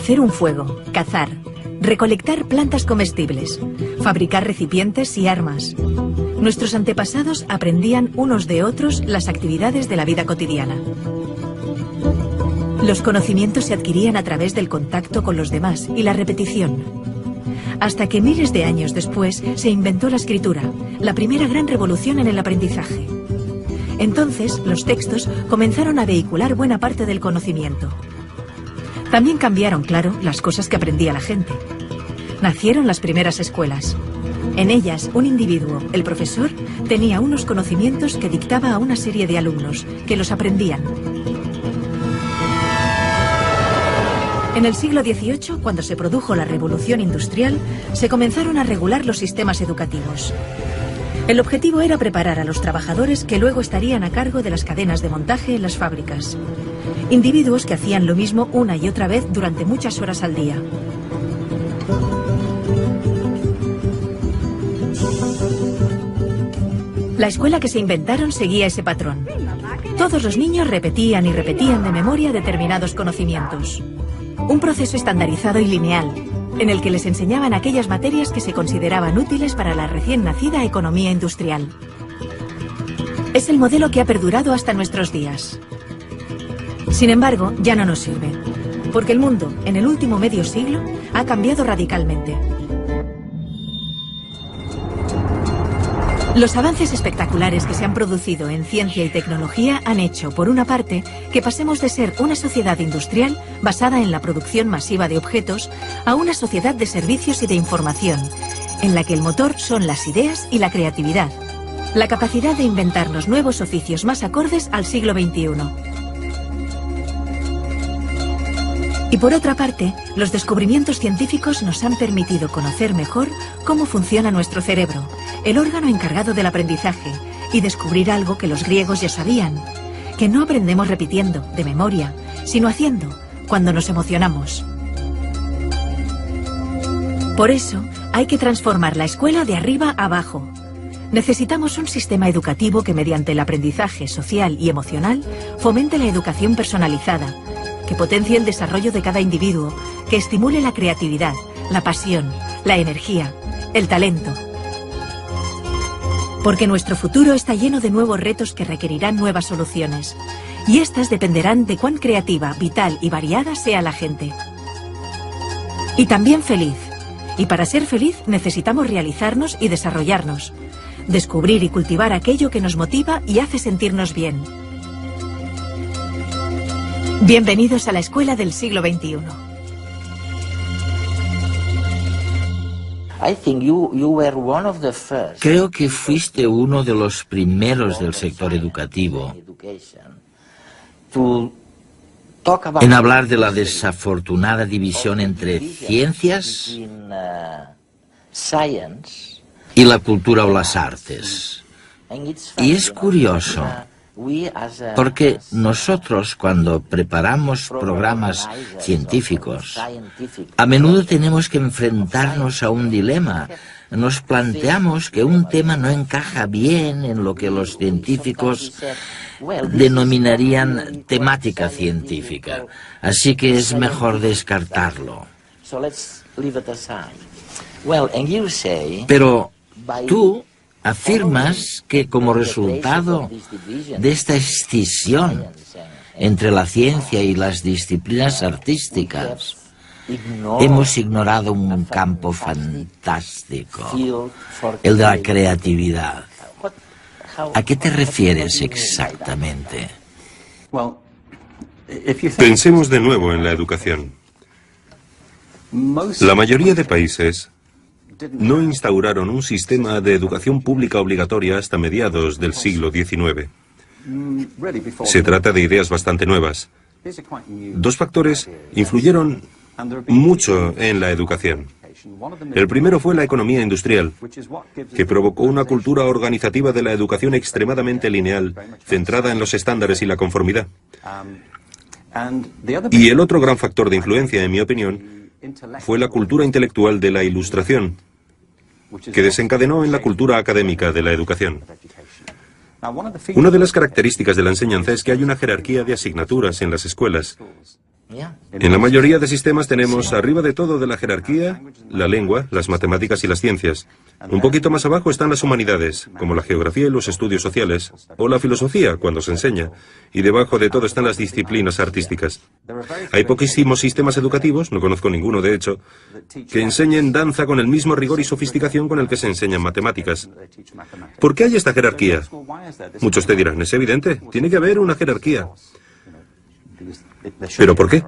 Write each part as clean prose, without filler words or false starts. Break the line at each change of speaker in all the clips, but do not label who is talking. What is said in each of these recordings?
Hacer un fuego, cazar, recolectar plantas comestibles, fabricar recipientes y armas. Nuestros antepasados aprendían unos de otros las actividades de la vida cotidiana. Los conocimientos se adquirían a través del contacto con los demás y la repetición. Hasta que miles de años después se inventó la escritura, la primera gran revolución en el aprendizaje. Entonces, los textos comenzaron a vehicular buena parte del conocimiento. También cambiaron, claro, las cosas que aprendía la gente. Nacieron las primeras escuelas. En ellas, un individuo, el profesor, tenía unos conocimientos que dictaba a una serie de alumnos, que los aprendían. En el siglo XVIII, cuando se produjo la Revolución Industrial, se comenzaron a regular los sistemas educativos. El objetivo era preparar a los trabajadores que luego estarían a cargo de las cadenas de montaje en las fábricas. Individuos que hacían lo mismo una y otra vez durante muchas horas al día. La escuela que se inventaron seguía ese patrón. Todos los niños repetían y repetían de memoria determinados conocimientos. Un proceso estandarizado y lineal, en el que les enseñaban aquellas materias que se consideraban útiles para la recién nacida economía industrial. Es el modelo que ha perdurado hasta nuestros días. Sin embargo, ya no nos sirve, porque el mundo, en el último medio siglo, ha cambiado radicalmente. Los avances espectaculares que se han producido en ciencia y tecnología han hecho, por una parte, que pasemos de ser una sociedad industrial basada en la producción masiva de objetos a una sociedad de servicios y de información, en la que el motor son las ideas y la creatividad, la capacidad de inventarnos nuevos oficios más acordes al siglo XXI. Y por otra parte, los descubrimientos científicos nos han permitido conocer mejor cómo funciona nuestro cerebro, el órgano encargado del aprendizaje, y descubrir algo que los griegos ya sabían, que no aprendemos repitiendo, de memoria, sino haciendo, cuando nos emocionamos. Por eso, hay que transformar la escuela de arriba a abajo. Necesitamos un sistema educativo que mediante el aprendizaje social y emocional fomente la educación personalizada, que potencie el desarrollo de cada individuo, que estimule la creatividad, la pasión, la energía, el talento. Porque nuestro futuro está lleno de nuevos retos que requerirán nuevas soluciones, y estas dependerán de cuán creativa, vital y variada sea la gente. Y también feliz. Y para ser feliz necesitamos realizarnos y desarrollarnos, descubrir y cultivar aquello que nos motiva y hace sentirnos bien. Bienvenidos a la escuela del siglo XXI.
Creo que fuiste uno de los primeros del sector educativo en hablar de la desafortunada división entre ciencias y la cultura o las artes. Y es curioso, porque nosotros, cuando preparamos programas científicos, a menudo tenemos que enfrentarnos a un dilema. Nos planteamos que un tema no encaja bien en lo que los científicos denominarían temática científica, así que es mejor descartarlo. Pero tú afirmas que como resultado de esta escisión entre la ciencia y las disciplinas artísticas, hemos ignorado un campo fantástico, el de la creatividad. ¿A qué te refieres exactamente?
Pensemos de nuevo en la educación. La mayoría de países no instauraron un sistema de educación pública obligatoria hasta mediados del siglo XIX. Se trata de ideas bastante nuevas. Dos factores influyeron mucho en la educación. El primero fue la economía industrial, que provocó una cultura organizativa de la educación extremadamente lineal, centrada en los estándares y la conformidad. Y el otro gran factor de influencia, en mi opinión, fue la cultura intelectual de la Ilustración, que desencadenó en la cultura académica de la educación. Una de las características de la enseñanza es que hay una jerarquía de asignaturas en las escuelas, En la mayoría de sistemas tenemos arriba de todo de la jerarquía la lengua, las matemáticas y las ciencias. Un poquito más abajo están las humanidades, como la geografía y los estudios sociales, o la filosofía, cuando se enseña. Y debajo de todo están las disciplinas artísticas. Hay poquísimos sistemas educativos, no conozco ninguno de hecho, que enseñen danza con el mismo rigor y sofisticación con el que se enseñan matemáticas. ¿Por qué hay esta jerarquía? Muchos te dirán, es evidente, tiene que haber una jerarquía. ¿Pero por qué?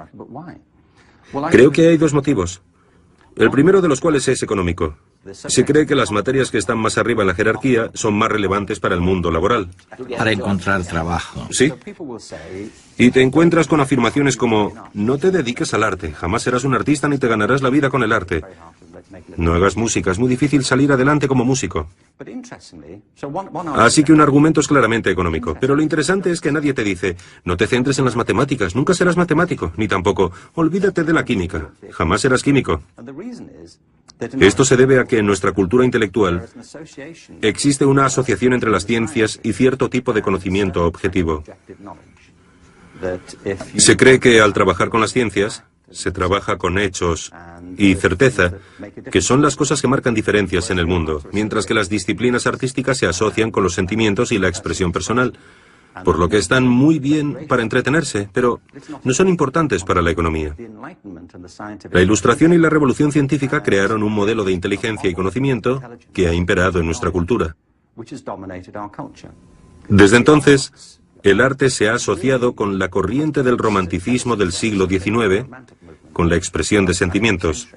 Creo que hay dos motivos. El primero de los cuales es económico. Se cree que las materias que están más arriba en la jerarquía son más relevantes para el mundo laboral.
Para encontrar trabajo.
Sí. Y te encuentras con afirmaciones como, no te dediques al arte, jamás serás un artista ni te ganarás la vida con el arte. No hagas música, es muy difícil salir adelante como músico. Así que un argumento es claramente económico. Pero lo interesante es que nadie te dice, no te centres en las matemáticas, nunca serás matemático, ni tampoco, olvídate de la química, jamás serás químico. Esto se debe a que en nuestra cultura intelectual existe una asociación entre las ciencias y cierto tipo de conocimiento objetivo. Se cree que al trabajar con las ciencias, se trabaja con hechos y certeza, que son las cosas que marcan diferencias en el mundo, mientras que las disciplinas artísticas se asocian con los sentimientos y la expresión personal, por lo que están muy bien para entretenerse, pero no son importantes para la economía. La Ilustración y la Revolución Científica crearon un modelo de inteligencia y conocimiento que ha imperado en nuestra cultura. Desde entonces, el arte se ha asociado con la corriente del romanticismo del siglo XIX, con la expresión de sentimientos.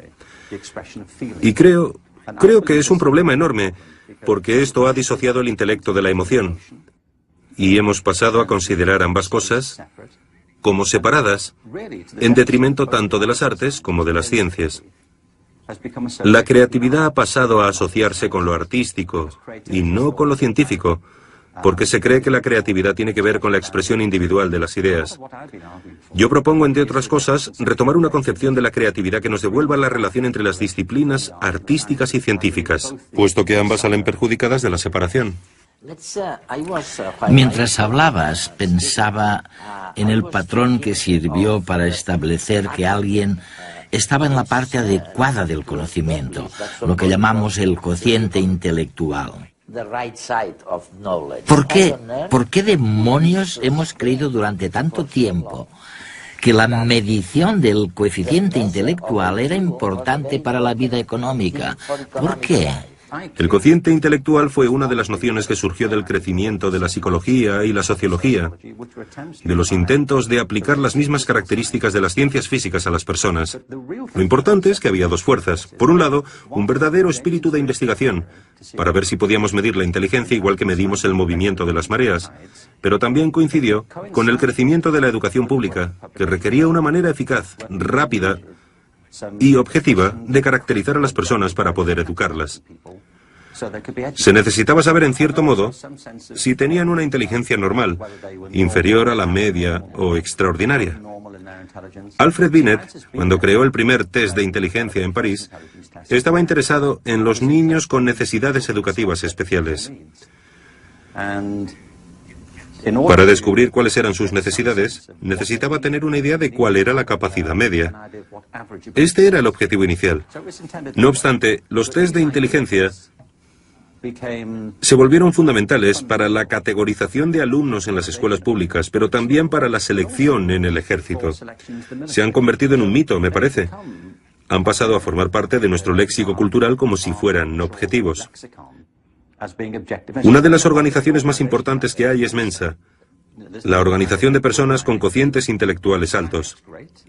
Y creo que es un problema enorme, porque esto ha disociado el intelecto de la emoción. Y hemos pasado a considerar ambas cosas como separadas, en detrimento tanto de las artes como de las ciencias. La creatividad ha pasado a asociarse con lo artístico y no con lo científico, porque se cree que la creatividad tiene que ver con la expresión individual de las ideas. Yo propongo, entre otras cosas, retomar una concepción de la creatividad que nos devuelva la relación entre las disciplinas artísticas y científicas, puesto que ambas salen perjudicadas de la separación.
Mientras hablabas, pensaba en el patrón que sirvió para establecer que alguien estaba en la parte adecuada del conocimiento, lo que llamamos el cociente intelectual. ¿Por qué demonios hemos creído durante tanto tiempo que la medición del coeficiente intelectual era importante para la vida económica? ¿Por qué?
El cociente intelectual fue una de las nociones que surgió del crecimiento de la psicología y la sociología, de los intentos de aplicar las mismas características de las ciencias físicas a las personas. Lo importante es que había dos fuerzas. Por un lado, un verdadero espíritu de investigación, para ver si podíamos medir la inteligencia igual que medimos el movimiento de las mareas, pero también coincidió con el crecimiento de la educación pública, que requería una manera eficaz, rápida y objetiva de caracterizar a las personas para poder educarlas. Se necesitaba saber, en cierto modo, si tenían una inteligencia normal, inferior a la media o extraordinaria. Alfred Binet, cuando creó el primer test de inteligencia en París, estaba interesado en los niños con necesidades educativas especiales. Para descubrir cuáles eran sus necesidades, necesitaba tener una idea de cuál era la capacidad media. Este era el objetivo inicial. No obstante, los test de inteligencia se volvieron fundamentales para la categorización de alumnos en las escuelas públicas, pero también para la selección en el ejército. Se han convertido en un mito, me parece. Han pasado a formar parte de nuestro léxico cultural como si fueran objetivos. Una de las organizaciones más importantes que hay es Mensa, la organización de personas con cocientes intelectuales altos.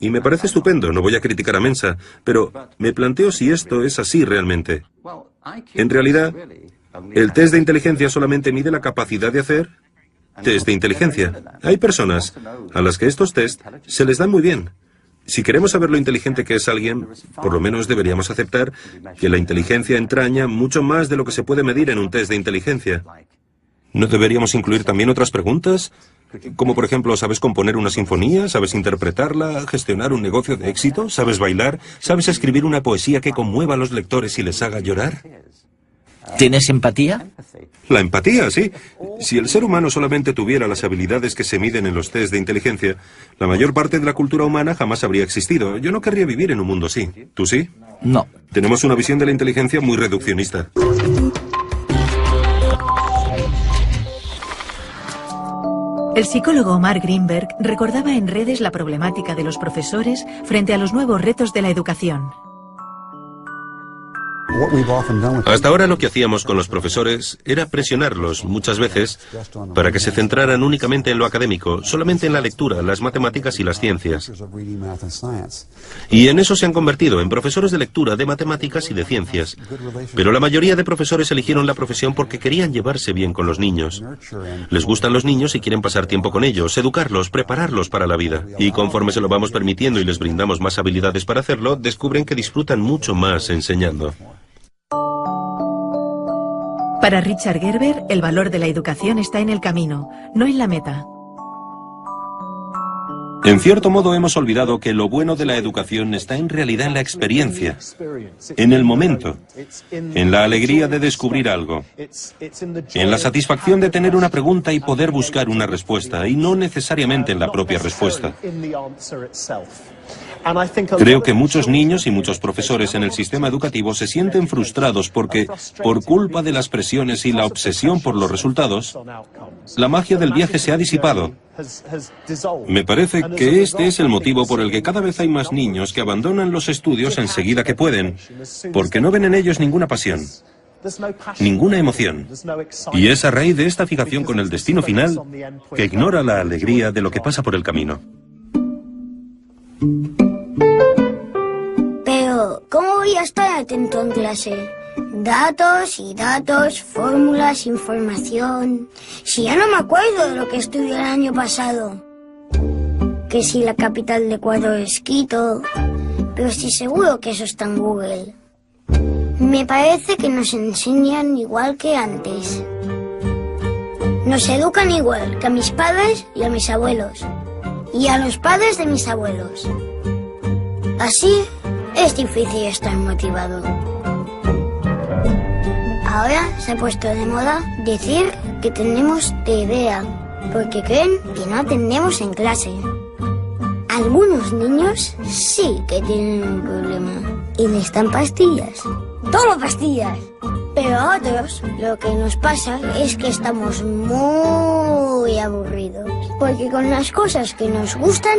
Y me parece estupendo, no voy a criticar a Mensa, pero me planteo si esto es así realmente. En realidad, el test de inteligencia solamente mide la capacidad de hacer test de inteligencia. Hay personas a las que estos test se les dan muy bien. Si queremos saber lo inteligente que es alguien, por lo menos deberíamos aceptar que la inteligencia entraña mucho más de lo que se puede medir en un test de inteligencia. ¿No deberíamos incluir también otras preguntas? Como por ejemplo, ¿sabes componer una sinfonía? ¿Sabes interpretarla? ¿Gestionar un negocio de éxito? ¿Sabes bailar? ¿Sabes escribir una poesía que conmueva a los lectores y les haga llorar?
¿Tienes empatía?
La empatía, sí. Si el ser humano solamente tuviera las habilidades que se miden en los test de inteligencia, la mayor parte de la cultura humana jamás habría existido. Yo no querría vivir en un mundo así. ¿Tú sí?
No.
Tenemos una visión de la inteligencia muy reduccionista.
El psicólogo Mark Greenberg recordaba en redes la problemática de los profesores frente a los nuevos retos de la educación.
Hasta ahora lo que hacíamos con los profesores era presionarlos muchas veces para que se centraran únicamente en lo académico, solamente en la lectura, las matemáticas y las ciencias. Y en eso se han convertido, en profesores de lectura, de matemáticas y de ciencias. Pero la mayoría de profesores eligieron la profesión porque querían llevarse bien con los niños. Les gustan los niños y quieren pasar tiempo con ellos, educarlos, prepararlos para la vida. Y conforme se lo vamos permitiendo y les brindamos más habilidades para hacerlo, descubren que disfrutan mucho más enseñando.
Para Richard Gerber, el valor de la educación está en el camino, no en la meta.
En cierto modo hemos olvidado que lo bueno de la educación está en realidad en la experiencia, en el momento, en la alegría de descubrir algo, en la satisfacción de tener una pregunta y poder buscar una respuesta, y no necesariamente en la propia respuesta. Creo que muchos niños y muchos profesores en el sistema educativo se sienten frustrados porque, por culpa de las presiones y la obsesión por los resultados, la magia del viaje se ha disipado. Me parece que este es el motivo por el que cada vez hay más niños que abandonan los estudios enseguida que pueden, porque no ven en ellos ninguna pasión, ninguna emoción. Y es a raíz de esta fijación con el destino final que ignora la alegría de lo que pasa por el camino.
Pero, ¿cómo voy a estar atento en clase? Datos y datos, fórmulas, información... Si ya no me acuerdo de lo que estudié el año pasado. Que si la capital de Ecuador es Quito... Pero estoy seguro que eso está en Google. Me parece que nos enseñan igual que antes. Nos educan igual que a mis padres y a mis abuelos. Y a los padres de mis abuelos. Así es difícil estar motivado. Ahora se ha puesto de moda decir que tenemos TDA, porque creen que no atendemos en clase. Algunos niños sí que tienen un problema y necesitan pastillas. ¡Todo pastillas! Pero a otros lo que nos pasa es que estamos muy aburridos. Porque con las cosas que nos gustan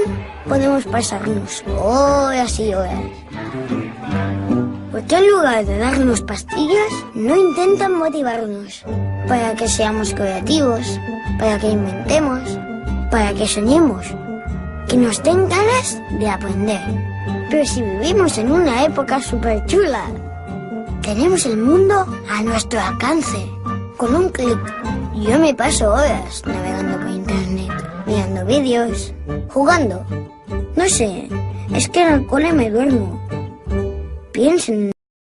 podemos pasarnos horas y horas. Porque en lugar de darnos pastillas, no intentan motivarnos para que seamos creativos, para que inventemos, para que soñemos, que nos den ganas de aprender. Pero si vivimos en una época súper chula, tenemos el mundo a nuestro alcance, con un clic. Yo me paso horas navegando por internet, mirando vídeos, jugando. No sé, es que en el cole me duermo. Piensen.